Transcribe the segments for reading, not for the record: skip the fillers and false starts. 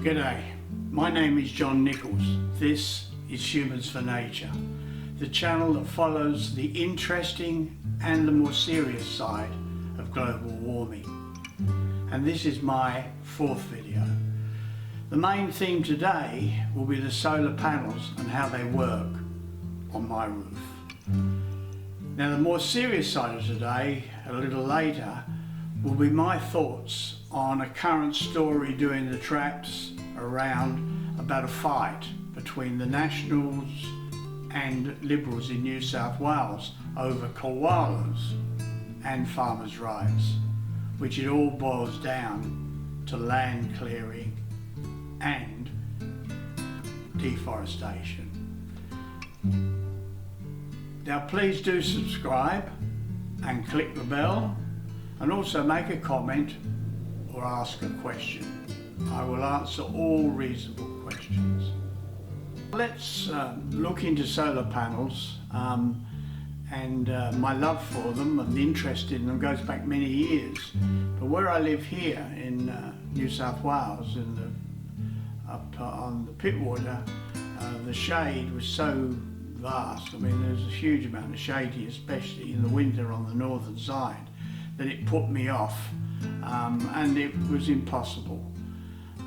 G'day, my name is John Nichols. This is Humans for Nature, the channel that follows the interesting and the more serious side of global warming. And this is my fourth video. The main theme today will be the solar panels and how they work on my roof. Now the more serious side of today, a little later, will be my thoughts on a current story doing the traps around about a fight between the Nationals and Liberals in New South Wales over koalas and farmers' rights, which it all boils down to land clearing and deforestation. Now please do subscribe and click the bell, and also make a comment or ask a question. I will answer all reasonable questions. Let's look into solar panels and my love for them and interest in them goes back many years. But where I live here in New South Wales, up on the Pittwater, the shade was so vast. I mean, there's a huge amount of shade here, especially in the winter on the northern side, that it put me off, and it was impossible.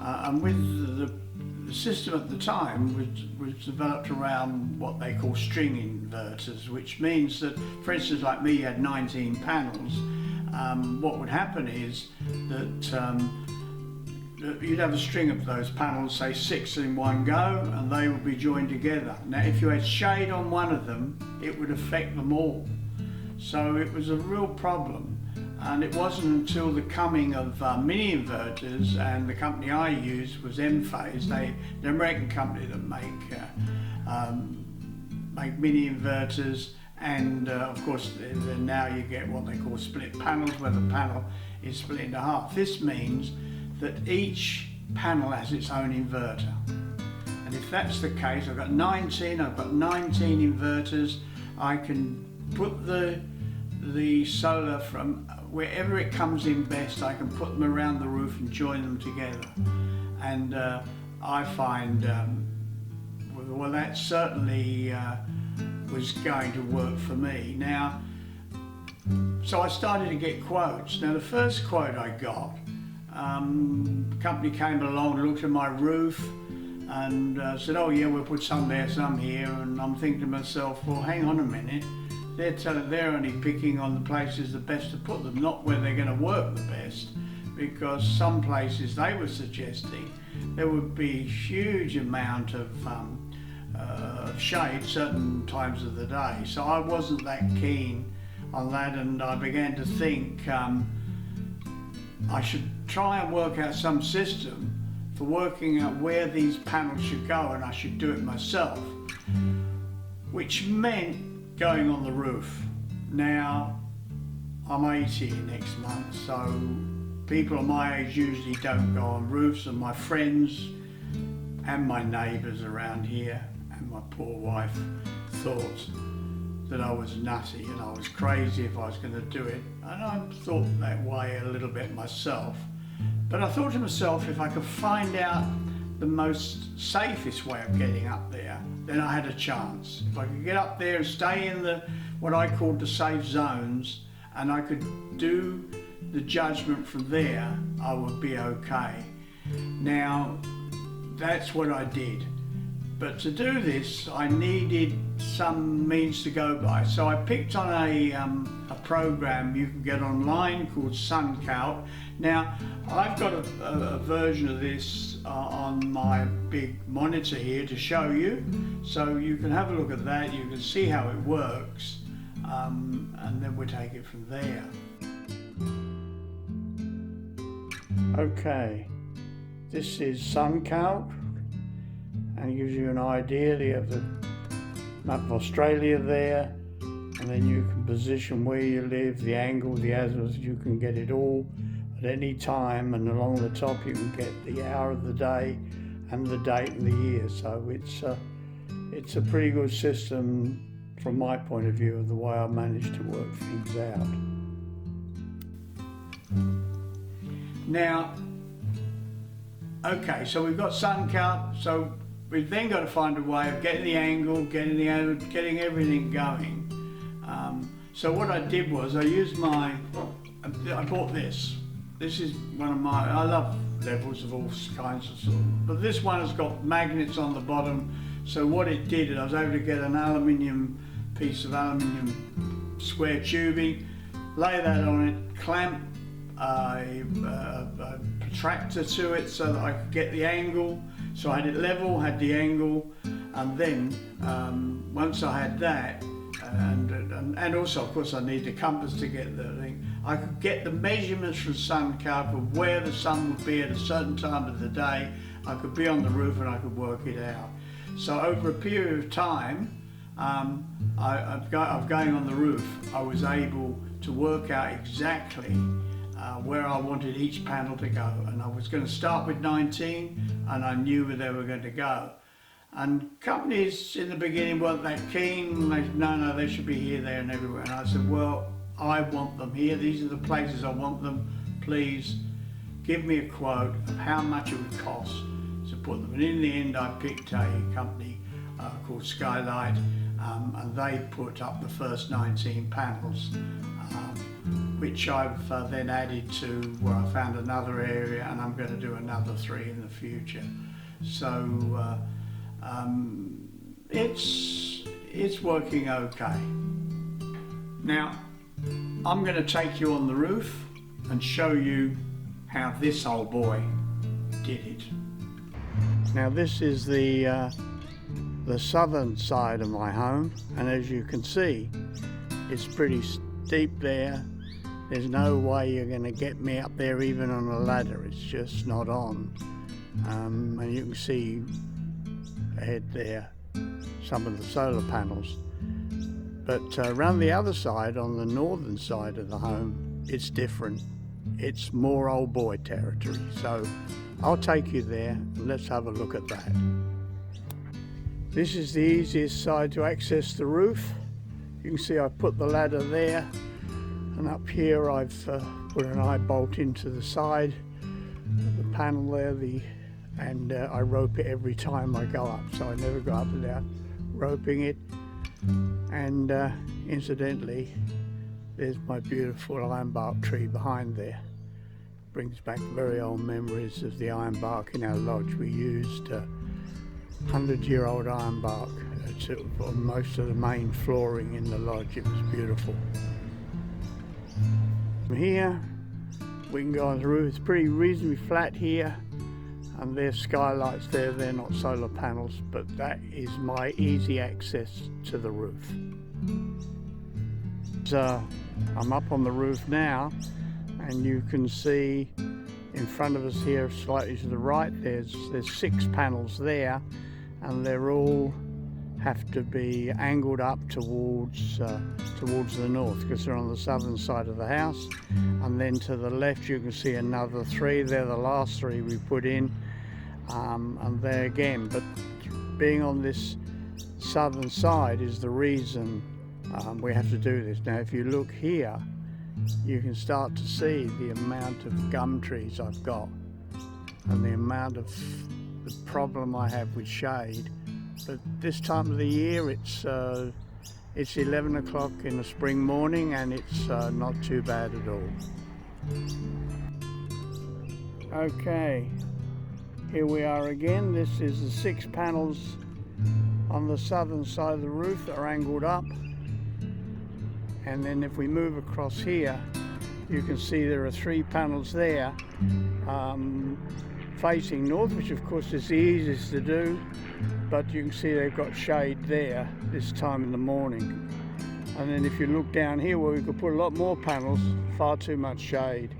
And with the system at the time was developed around what they call string inverters, which means that, for instance, like me, you had 19 panels. What would happen is that you'd have a string of those panels, say 6 in one go, and they would be joined together. Now if you had shade on one of them, it would affect them all. So it was a real problem, and it wasn't until the coming of mini inverters, and the company I used was Enphase, the American company that make mini inverters, and of course now you get what they call split panels, where the panel is split into half. This means that each panel has its own inverter, and if that's the case, I've got 19 inverters. I can put the solar from wherever it comes in best. I can put them around the roof and join them together, and I find well, that certainly was going to work for me. Now, so I started to get quotes. Now the first quote I got, the company came along, looked at my roof and said, oh yeah, we'll put some there, some here, and I'm thinking to myself, well hang on a minute, they're only picking on the places the best to put them, not where they're going to work the best, because some places they were suggesting there would be huge amount of shade certain times of the day. So I wasn't that keen on that, and I began to think I should try and work out some system for working out where these panels should go, and I should do it myself, which meant going on the roof. Now, I'm 80 next month, so people of my age usually don't go on roofs, and my friends and my neighbours around here and my poor wife thought that I was nutty and I was crazy if I was going to do it, and I thought that way a little bit myself. But I thought to myself, if I could find out the most safest way of getting up there, then I had a chance. If I could get up there and stay in what I called the safe zones, and I could do the judgment from there, I would be okay. Now, that's what I did. But to do this, I needed some means to go by. So I picked on a program you can get online called SunCalc. Now, I've got a version of this on my big monitor here to show you. So you can have a look at that, you can see how it works, and then we'll take it from there. Okay, this is SunCalc, and it gives you an idea of the map of Australia there, and then you can position where you live, the angle, the azimuth. You can get it all at any time, and along the top you can get the hour of the day and the date and the year. So it's a pretty good system from my point of view of the way I managed to work things out. Now, Okay, so we've got sun carp, so we've then got to find a way of getting the angle, getting everything going. So what I did was I bought this. This is one of I love levels of all kinds of but this one has got magnets on the bottom. So what it did is I was able to get an piece of aluminium square tubing, lay that on it, clamp a protractor to it so that I could get the angle. So I had it level, had the angle, and then once I had that, and also of course I need the compass to get the thing, I could get the measurements from sun carp of where the sun would be at a certain time of the day. I could be on the roof and I could work it out. So over a period of time of going on the roof, I was able to work out exactly where I wanted each panel to go, and I was going to start with 19 and I knew where they were going to go. And companies in the beginning weren't that keen. They said, no, they should be here, there and everywhere. And I said, well, I want them here. These are the places I want them. Please give me a quote of how much it would cost to put them. And in the end, I picked a company called Skylight, and they put up the first 19 panels, which I've then added to where I found another area, and I'm going to do another 3 in the future. So it's working okay. Now I'm going to take you on the roof and show you how this old boy did it. Now this is the southern side of my home, and as you can see, it's pretty steep there. There's no way you're going to get me up there even on a ladder. It's just not on. And you can see ahead there some of the solar panels. But around the other side, on the northern side of the home, it's different. It's more old boy territory. So I'll take you there and let's have a look at that. This is the easiest side to access the roof. You can see I've put the ladder there, and up here I've put an eye bolt into the side of the panel there, and I rope it every time I go up, so I never go up without roping it. And incidentally, there's my beautiful ironbark tree behind there. Brings back very old memories of the ironbark in our lodge. We used 100-year-old ironbark on most of the main flooring in the lodge. It was beautiful. From here we can go on the roof. It's pretty reasonably flat here, and there's skylights there. They're not solar panels, but that is my easy access to the roof. So I'm up on the roof now, and you can see in front of us here, slightly to the right, there's 6 panels there, and they're all have to be angled up towards the north, because they're on the southern side of the house. And then to the left you can see another 3. They're the last 3 we put in, and there again. But being on this southern side is the reason we have to do this. Now if you look here, you can start to see the amount of gum trees I've got and the amount of the problem I have with shade. But this time of the year, it's 11 o'clock in the spring morning, and it's not too bad at all. Okay, here we are again. This is the 6 panels on the southern side of the roof that are angled up. And then if we move across here, you can see there are 3 panels there facing north, which of course is the easiest to do, but you can see they've got shade there this time in the morning. And then if you look down here where we could put a lot more panels, far too much shade,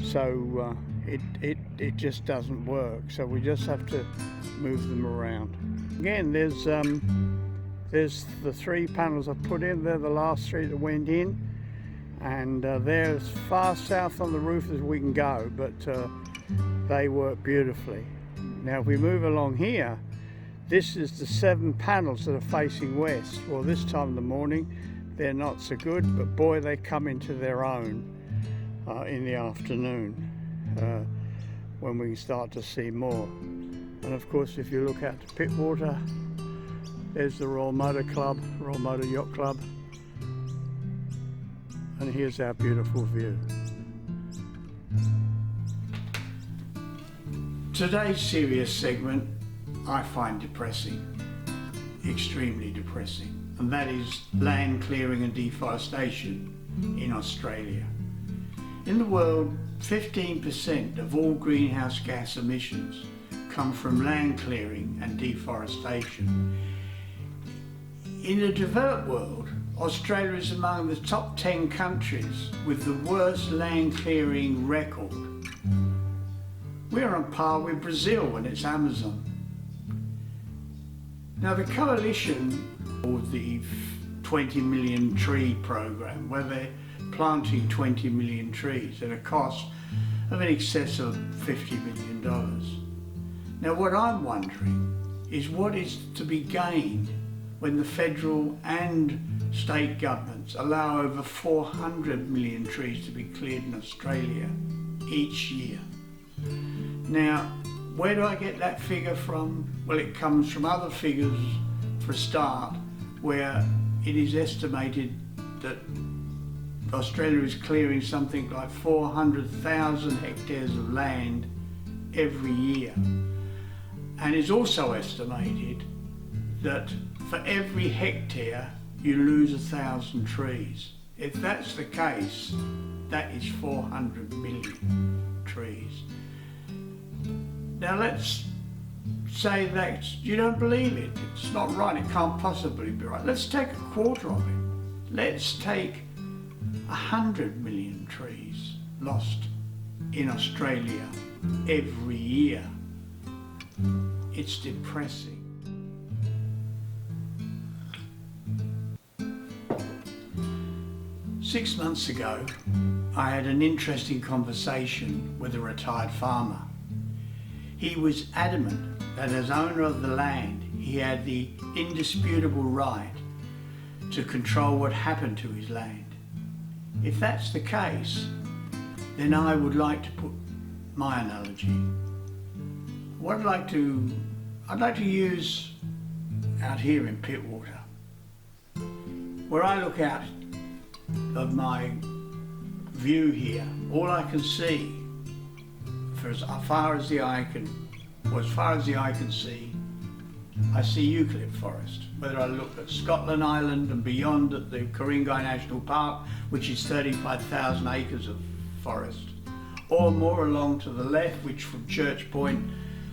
so it just doesn't work. So we just have to move them around. Again, there's the 3 panels I've put in. They're the last 3 that went in, and they're as far south on the roof as we can go, but they work beautifully. Now if we move along here, this is the 7 panels that are facing west. Well, this time in the morning they're not so good, but boy, they come into their own in the afternoon. when we start to see more. And of course, if you look out to Pittwater, there's the Royal Motor Club, Royal Motor Yacht Club, and here's our beautiful view. Today's serious segment I find depressing, extremely depressing, and that is land clearing and deforestation in Australia. In the world, 15% of all greenhouse gas emissions come from land clearing and deforestation. In the developed world, Australia is among the top 10 countries with the worst land clearing record. We're on par with Brazil and its Amazon. Now the coalition of the 20 million tree program, where they're planting 20 million trees at a cost of in excess of $50 million. Now what I'm wondering is what is to be gained when the federal and state governments allow over 400 million trees to be cleared in Australia each year. Now, where do I get that figure from? Well, it comes from other figures for a start, where it is estimated that Australia is clearing something like 400,000 hectares of land every year. And it's also estimated that for every hectare you lose 1,000 trees. If that's the case, that is 400 million trees. Now let's say that you don't believe it, it's not right, it can't possibly be right. Let's take a quarter of it. Let's take 100 million trees lost in Australia every year. It's depressing. Six months ago, I had an interesting conversation with a retired farmer. He was adamant that as owner of the land, he had the indisputable right to control what happened to his land. If that's the case, then I would like to put my analogy. What I'd like to use out here in Pittwater, where I look out of my view here, all I can see, for as far as the eye can see, I see eucalypt forest. Whether I look at Scotland Island and beyond at the Ku-ring-gai National Park, which is 35,000 acres of forest, or more along to the left, which from Church Point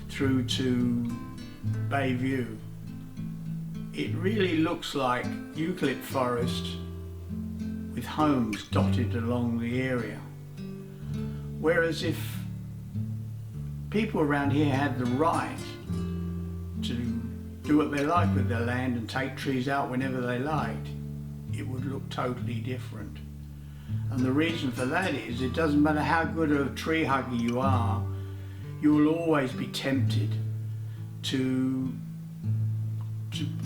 through to Bayview, it really looks like eucalypt forest with homes dotted along the area. Whereas if people around here had the right to do what they like with their land and take trees out whenever they liked, it would look totally different. And the reason for that is it doesn't matter how good a tree hugger you are, you will always be tempted to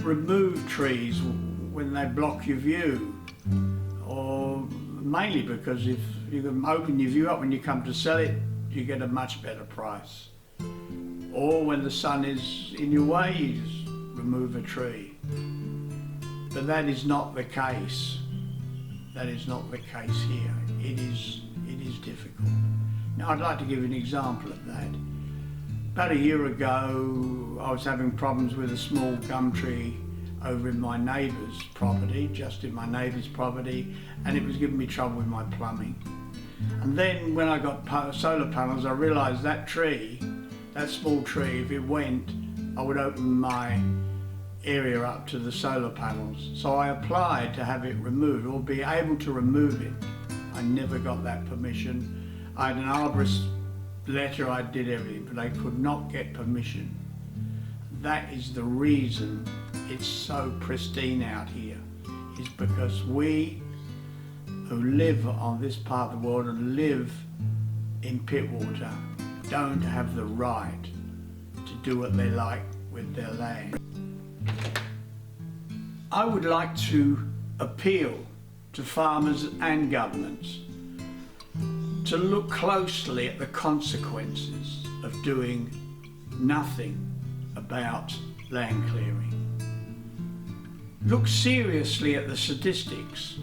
remove trees when they block your view, or mainly because if you can open your view up when you come to sell it, you get a much better price. Or when the sun is in your way, you just remove a tree. But that is not the case. That is not the case here. It is difficult. Now I'd like to give an example of that. About a year ago, I was having problems with a small gum tree over in my neighbour's property, just in my neighbour's property, and it was giving me trouble with my plumbing. And then when I got solar panels, I realised that tree, that small tree, if it went, I would open my area up to the solar panels. So I applied to have it removed, or be able to remove it. I never got that permission. I had an arborist letter, I did everything, but I could not get permission. That is the reason it's so pristine out here, is because we who live on this part of the world and live in Pittwater don't have the right to do what they like with their land. I would like to appeal to farmers and governments to look closely at the consequences of doing nothing about land clearing. Look seriously at the statistics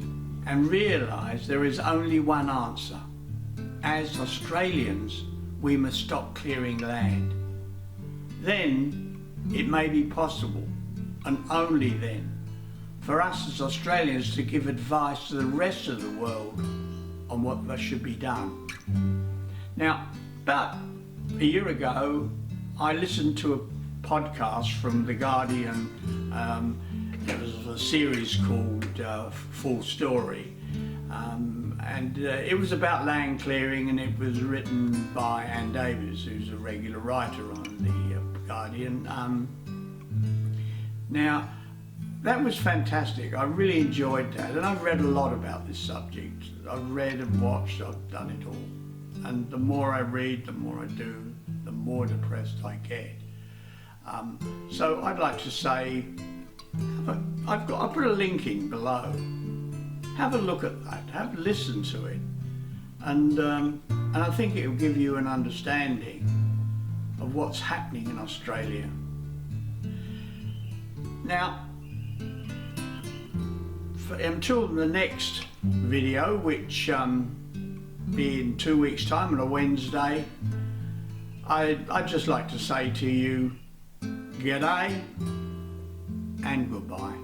and realise there is only one answer. As Australians, we must stop clearing land. Then it may be possible, and only then, for us as Australians to give advice to the rest of the world on what should be done. Now, about a year ago, I listened to a podcast from The Guardian. It was a series called Full Story, and it was about land clearing, and it was written by Ann Davies, who's a regular writer on The Guardian. Now, that was fantastic. I really enjoyed that, and I've read a lot about this subject. I've read and watched, I've done it all. And the more I read, the more I do, the more depressed I get. So I'd like to say, I'll put a link in below. Have a look at that, have a listen to it. And I think it will give you an understanding of what's happening in Australia. Now, until the next video, which be in 2 weeks' time on a Wednesday, I'd just like to say to you, g'day and goodbye.